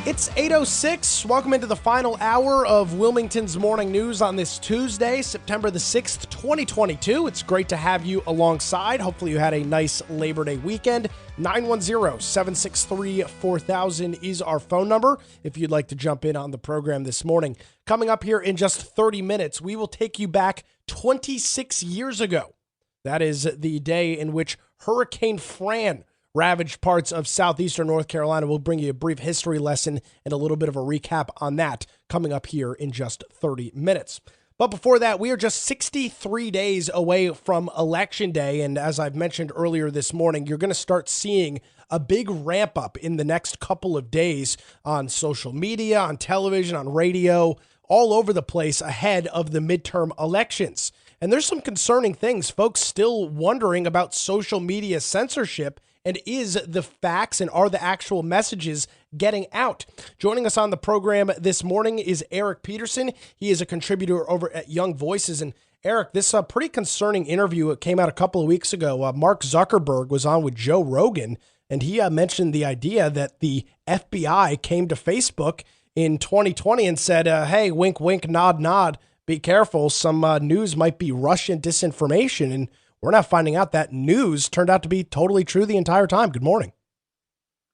It's 8:06. Welcome into the final hour of Wilmington's Morning News on this Tuesday, September the 6th, 2022. It's great to have you alongside. Hopefully you had a nice Labor Day weekend. 910-763-4000 is our phone number if you'd like to jump in on the program this morning. Coming up here in just 30 minutes, we will take you back 26 years ago. That is the day in which Hurricane Fran ravaged parts of southeastern North Carolina. We'll bring you a brief history lesson and a little bit of a recap on that coming up here in just 30 minutes. But before that, we are just 63 days away from Election Day. And as I've mentioned earlier this morning, you're going to start seeing a big ramp up in the next couple of days on social media, on television, on radio, all over the place ahead of the midterm elections. And there's some concerning things. Folks still wondering about social media censorship. And is the facts and are the actual messages getting out? Joining us on the program this morning is Eric Peterson. He is a contributor over at Young Voices. And Eric, this pretty concerning interview, it came out a couple of weeks ago. Mark Zuckerberg was on with Joe Rogan, and he mentioned the idea that the FBI came to Facebook in 2020 and said, hey, wink, wink, nod, nod, be careful. Some news might be Russian disinformation. And we're now finding out that news turned out to be totally true the entire time. Good morning.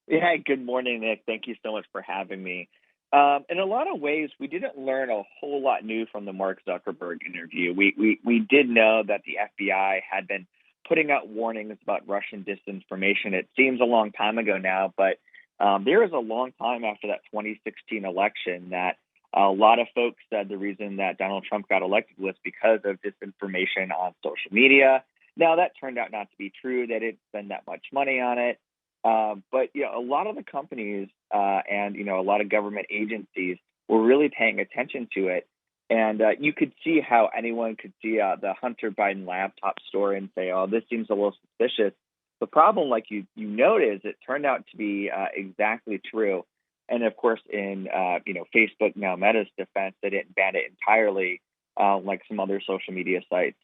Yeah, good morning, Nick. Thank you so much for having me. In a lot of ways, we didn't learn a whole lot new from the Mark Zuckerberg interview. We did know that the FBI had been putting out warnings about Russian disinformation. It seems a long time ago now, but there was a long time after that 2016 election that a lot of folks said the reason that Donald Trump got elected was because of disinformation on social media. Now, that turned out not to be true. They didn't spend that much money on it. But, a lot of the companies and, a lot of government agencies were really paying attention to it. And you could see how anyone could see the Hunter Biden laptop story and say, oh, this seems a little suspicious. The problem, like you note, is it turned out to be exactly true. And, of course, in, Facebook, now Meta's defense, they didn't ban it entirely like some other social media sites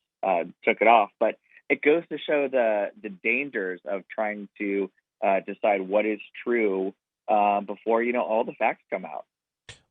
took it off. But it goes to show the dangers of trying to decide what is true before, all the facts come out.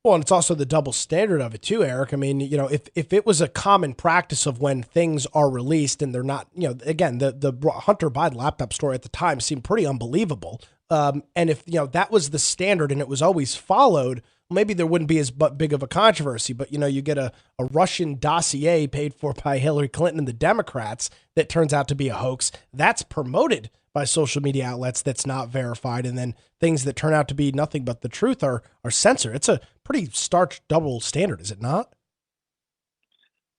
Well, and it's also the double standard of it too, Eric. I mean, if it was a common practice of when things are released and they're not, again, the Hunter Biden laptop story at the time seemed pretty unbelievable. And if, that was the standard and it was always followed, maybe there wouldn't be as big of a controversy. But, you get a Russian dossier paid for by Hillary Clinton and the Democrats that turns out to be a hoax. That's promoted by social media outlets that's not verified. And then things that turn out to be nothing but the truth are censored. It's a pretty stark double standard, is it not?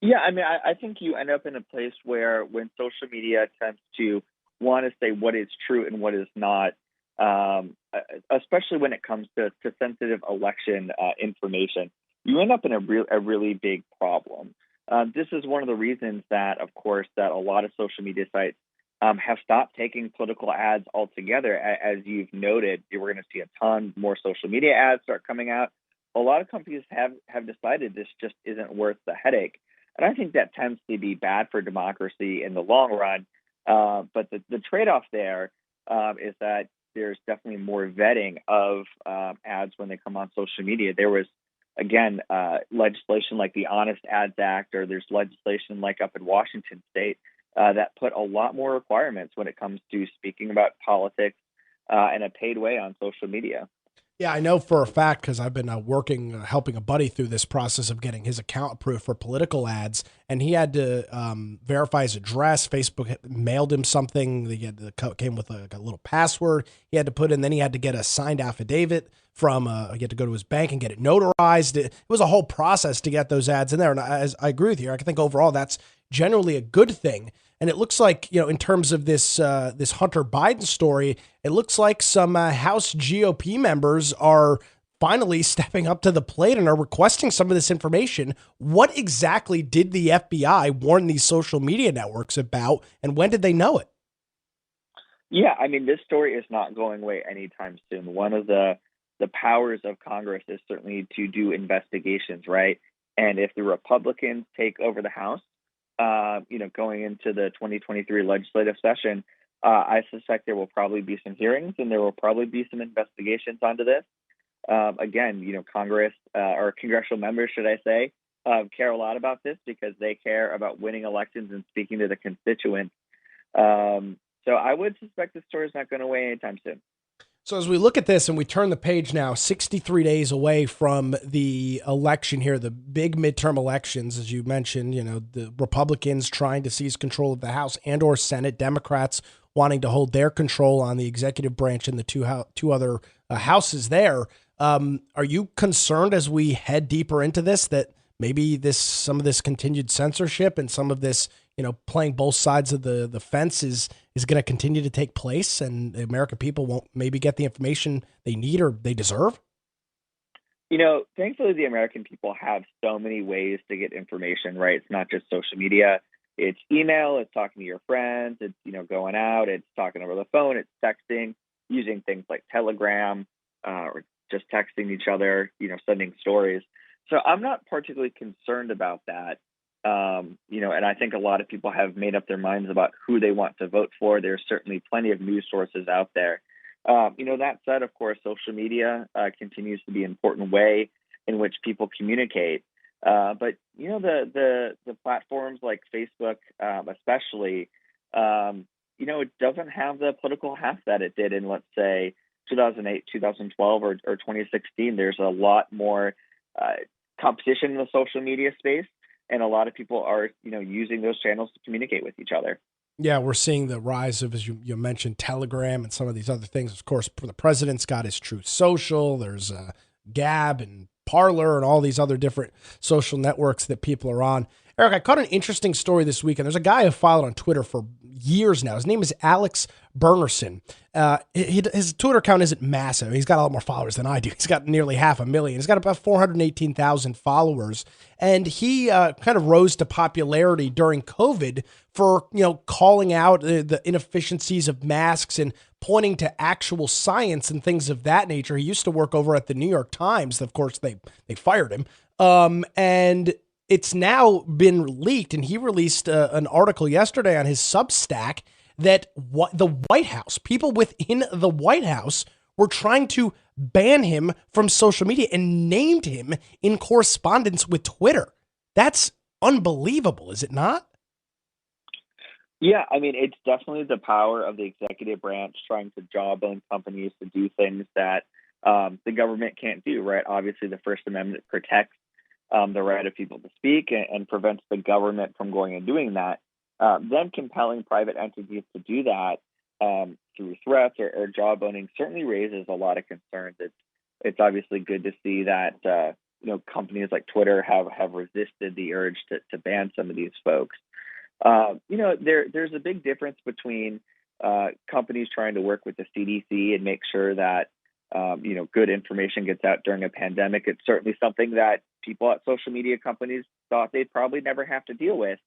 Yeah, I mean, I think you end up in a place where when social media attempts to want to say what is true and what is not, especially when it comes to sensitive election information, you end up in a really big problem. This is one of the reasons that, of course, that a lot of social media sites have stopped taking political ads altogether. As you've noted, we're going to see a ton more social media ads start coming out. A lot of companies have decided this just isn't worth the headache. And I think that tends to be bad for democracy in the long run. But the trade-off there is that there's definitely more vetting of ads when they come on social media. There was, again, legislation like the Honest Ads Act, or there's legislation like up in Washington State that put a lot more requirements when it comes to speaking about politics in a paid way on social media. Yeah, I know for a fact because I've been helping a buddy through this process of getting his account approved for political ads, and he had to verify his address. Facebook had mailed him something. Came with a little password he had to put in. Then he had to get a signed affidavit from. He had to go to his bank and get it notarized. It was a whole process to get those ads in there. And I agree with you. I think overall that's generally a good thing. And it looks like, in terms of this Hunter Biden story, it looks like some House GOP members are finally stepping up to the plate and are requesting some of this information. What exactly did the FBI warn these social media networks about, and when did they know it? Yeah, I mean, this story is not going away anytime soon. One of the powers of Congress is certainly to do investigations, right? And if the Republicans take over the House, going into the 2023 legislative session, I suspect there will probably be some hearings and there will probably be some investigations onto this. again, Congress or congressional members, should I say, care a lot about this because they care about winning elections and speaking to the constituents. So I would suspect this story is not going away anytime soon. So as we look at this and we turn the page now, 63 days away from the election here, the big midterm elections, as you mentioned, the Republicans trying to seize control of the House and or Senate, Democrats wanting to hold their control on the executive branch and the two other houses there. Are you concerned as we head deeper into this that maybe some of this continued censorship and some of this, playing both sides of the fence is going to continue to take place and the American people won't maybe get the information they need or they deserve? Thankfully, the American people have so many ways to get information, right? It's not just social media. It's email, it's talking to your friends, it's, going out, it's talking over the phone, it's texting, using things like Telegram, or just texting each other, sending stories. So I'm not particularly concerned about that. And I think a lot of people have made up their minds about who they want to vote for. There's certainly plenty of news sources out there. That said, of course, social media continues to be an important way in which people communicate. But the platforms like Facebook, especially, it doesn't have the political heft that it did in, let's say, 2008, 2012, or 2016. There's a lot more competition in the social media space, and a lot of people are, using those channels to communicate with each other. Yeah, we're seeing the rise of, as you mentioned, Telegram and some of these other things. Of course, the president's got his Truth Social. There's Gab and Parler and all these other different social networks that people are on. Eric, I caught an interesting story this week, and there's a guy who followed on Twitter for years now. His name is Alex Bernerson. His Twitter account isn't massive. He's got a lot more followers than I do. He's got nearly 500,000. He's got about 418,000 followers, and he kind of rose to popularity during COVID for calling out the inefficiencies of masks and pointing to actual science and things of that nature. He used to work over at the New York Times. Of course, they fired him. And it's now been leaked, and he released an article yesterday on his Substack that the White House, people within the White House, were trying to ban him from social media and named him in correspondence with Twitter. That's unbelievable, is it not? Yeah, I mean, it's definitely the power of the executive branch trying to jawbone companies to do things that the government can't do, right? Obviously, the First Amendment protects the right of people to speak and prevents the government from going and doing that. Them compelling private entities to do that through threats or jawboning certainly raises a lot of concerns. It's obviously good to see that companies like Twitter have resisted the urge to ban some of these folks. There's a big difference between companies trying to work with the CDC and make sure that good information gets out during a pandemic. It's certainly something that people at social media companies thought they'd probably never have to deal with.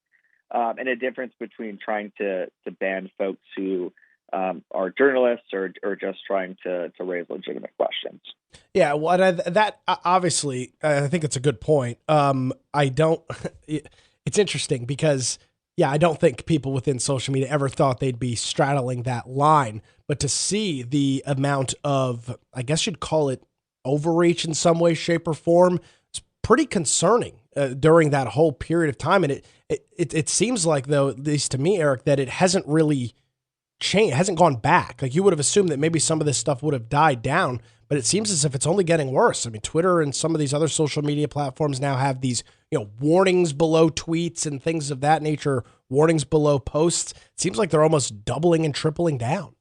And a difference between trying to ban folks who are journalists or just trying to raise legitimate questions. Yeah, well, that obviously, I think it's a good point. I don't. It's interesting because, yeah, I don't think people within social media ever thought they'd be straddling that line. But to see the amount of, I guess you'd call it overreach in some way, shape, or form, it's pretty concerning during that whole period of time. And it seems like, though, at least to me, Eric, that it hasn't really changed, it hasn't gone back. Like you would have assumed that maybe some of this stuff would have died down, but it seems as if it's only getting worse. I mean, Twitter and some of these other social media platforms now have these, warnings below tweets and things of that nature, warnings below posts. It seems like they're almost doubling and tripling down.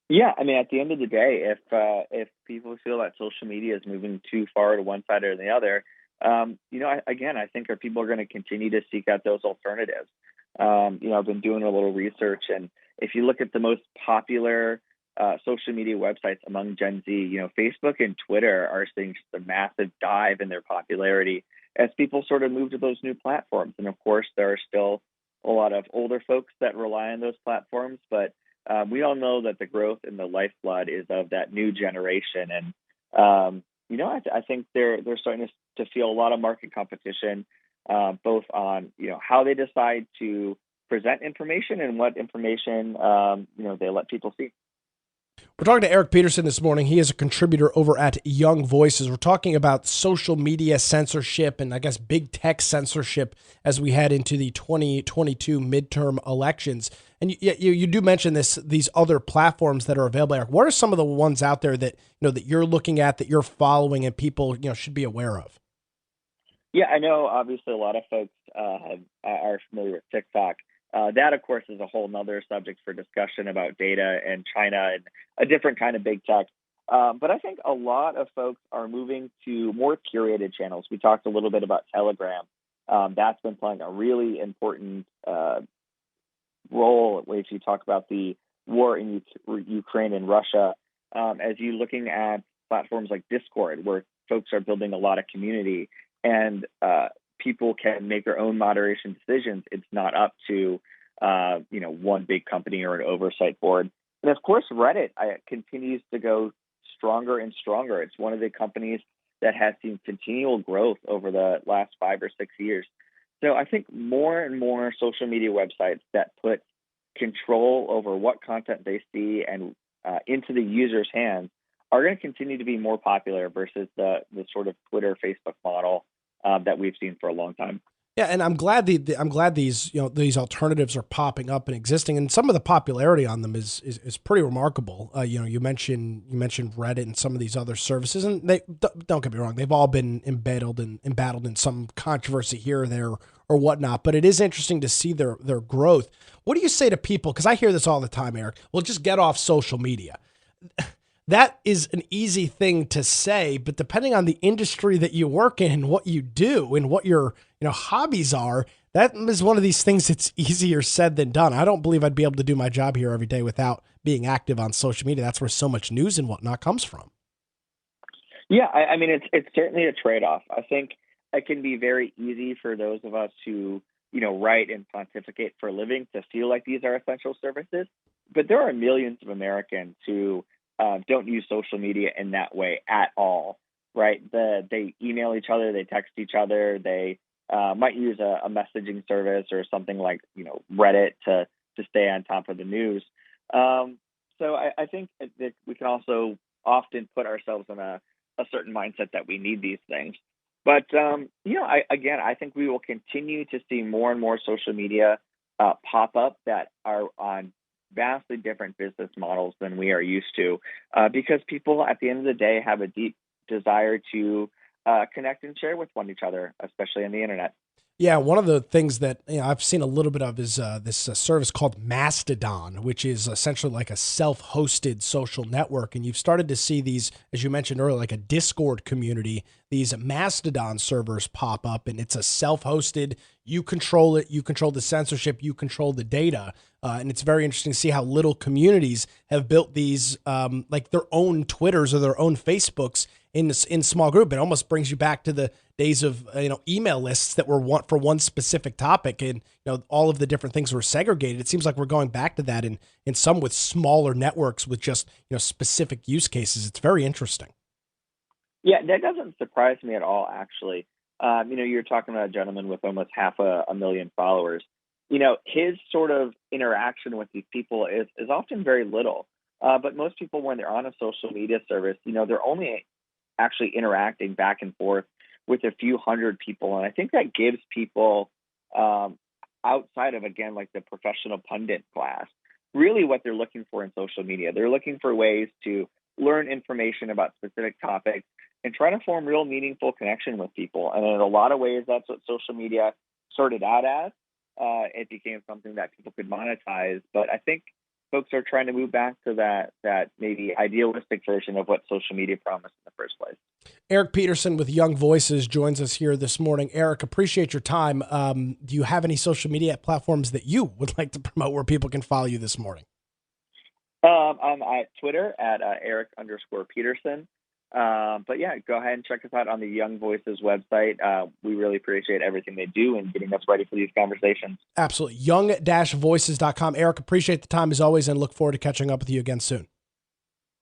Yeah, I mean, at the end of the day, if people feel that social media is moving too far to one side or the other, I think our people are going to continue to seek out those alternatives. I've been doing a little research, and if you look at the most popular social media websites among Gen Z, Facebook and Twitter are seeing just a massive dive in their popularity as people sort of move to those new platforms. And of course, there are still a lot of older folks that rely on those platforms, but we all know that the growth in the lifeblood is of that new generation. And, I think they're starting to feel a lot of market competition, both on, how they decide to present information and what information, they let people see. We're talking to Eric Peterson this morning. He is a contributor over at Young Voices. We're talking about social media censorship and I guess big tech censorship as we head into the 2022 midterm elections. And you do mention these other platforms that are available. Eric, what are some of the ones out there that that you're looking at, that you're following, and people should be aware of? Yeah, I know. Obviously, a lot of folks are familiar with TikTok. That, of course, is a whole nother subject for discussion about data and China and a different kind of big tech. But I think a lot of folks are moving to more curated channels. We talked a little bit about Telegram. That's been playing a really important role if you talk about the war in Ukraine and Russia. As you're looking at platforms like Discord, where folks are building a lot of community and people can make their own moderation decisions. It's not up to one big company or an oversight board. And of course, Reddit continues to go stronger and stronger. It's one of the companies that has seen continual growth over the last 5 or 6 years. So I think more and more social media websites that put control over what content they see and into the user's hands are going to continue to be more popular versus the sort of Twitter, Facebook model that we've seen for a long time. Yeah, and I'm glad these these alternatives are popping up and existing, and some of the popularity on them is pretty remarkable. You mentioned Reddit and some of these other services, and they don't get me wrong, they've all been embattled in some controversy here or there or whatnot. But it is interesting to see their growth. What do you say to people? Because I hear this all the time, Eric. Well, just get off social media. That is an easy thing to say, but depending on the industry that you work in and what you do and what your hobbies are, that is one of these things that's easier said than done. I don't believe I'd be able to do my job here every day without being active on social media. That's where so much news and whatnot comes from. Yeah, I mean, it's certainly a trade-off. I think it can be very easy for those of us who write and pontificate for a living to feel like these are essential services, but there are millions of Americans who don't use social media in that way at all, right? They email each other, they text each other, they might use a messaging service or something like Reddit to stay on top of the news. So I think that we can also often put ourselves in a certain mindset that we need these things. But I think we will continue to see more and more social media pop up that are on vastly different business models than we are used to, because people at the end of the day have a deep desire to connect and share with one another, especially on the internet. Yeah, one of the things that I've seen a little bit of is this service called Mastodon, which is essentially like a self-hosted social network. And you've started to see these, as you mentioned earlier, like a Discord community, these Mastodon servers pop up, and it's a self-hosted, you control it, you control the censorship, you control the data. And it's very interesting to see how little communities have built these, like their own Twitters or their own Facebooks in small group. It almost brings you back to the days of email lists that were for one specific topic, and all of the different things were segregated. It seems like we're going back to that in some with smaller networks with just specific use cases. It's very interesting. Yeah, that doesn't surprise me at all, actually. You're talking about a gentleman with almost 500,000 followers. His sort of interaction with these people is often very little. But most people, when they're on a social media service, they're only actually interacting back and forth with a few hundred people. And I think that gives people outside of, again, like the professional pundit class, really what they're looking for in social media. They're looking for ways to learn information about specific topics and try to form real meaningful connection with people. And in a lot of ways, that's what social media started out as. It became something that people could monetize. But I think folks are trying to move back to that maybe idealistic version of what social media promised in the first place. Eric Peterson with Young Voices joins us here this morning. Eric, appreciate your time. Do you have any social media platforms that you would like to promote where people can follow you this morning? I'm at Twitter at Eric_Peterson. But yeah, go ahead and check us out on the Young Voices website. We really appreciate everything they do and getting us ready for these conversations. Absolutely. Young-voices.com. Eric, appreciate the time as always and look forward to catching up with you again soon.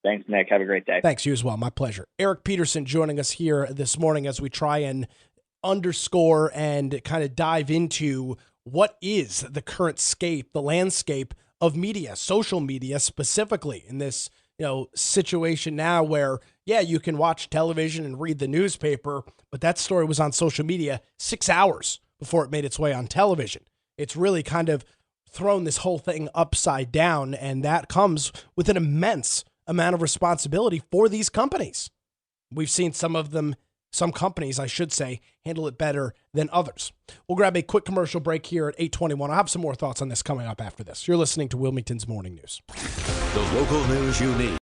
Thanks, Nick. Have a great day. Thanks, you as well. My pleasure. Eric Peterson joining us here this morning as we try and underscore and kind of dive into what is the current scape, the landscape of media, social media specifically in this situation now where, yeah, you can watch television and read the newspaper, but that story was on social media 6 hours before it made its way on television. It's really kind of thrown this whole thing upside down, and that comes with an immense amount of responsibility for these companies. We've seen some companies, I should say, handle it better than others. We'll grab a quick commercial break here at 8:21. I'll have some more thoughts on this coming up after this. You're listening to Wilmington's Morning News. The local news you need.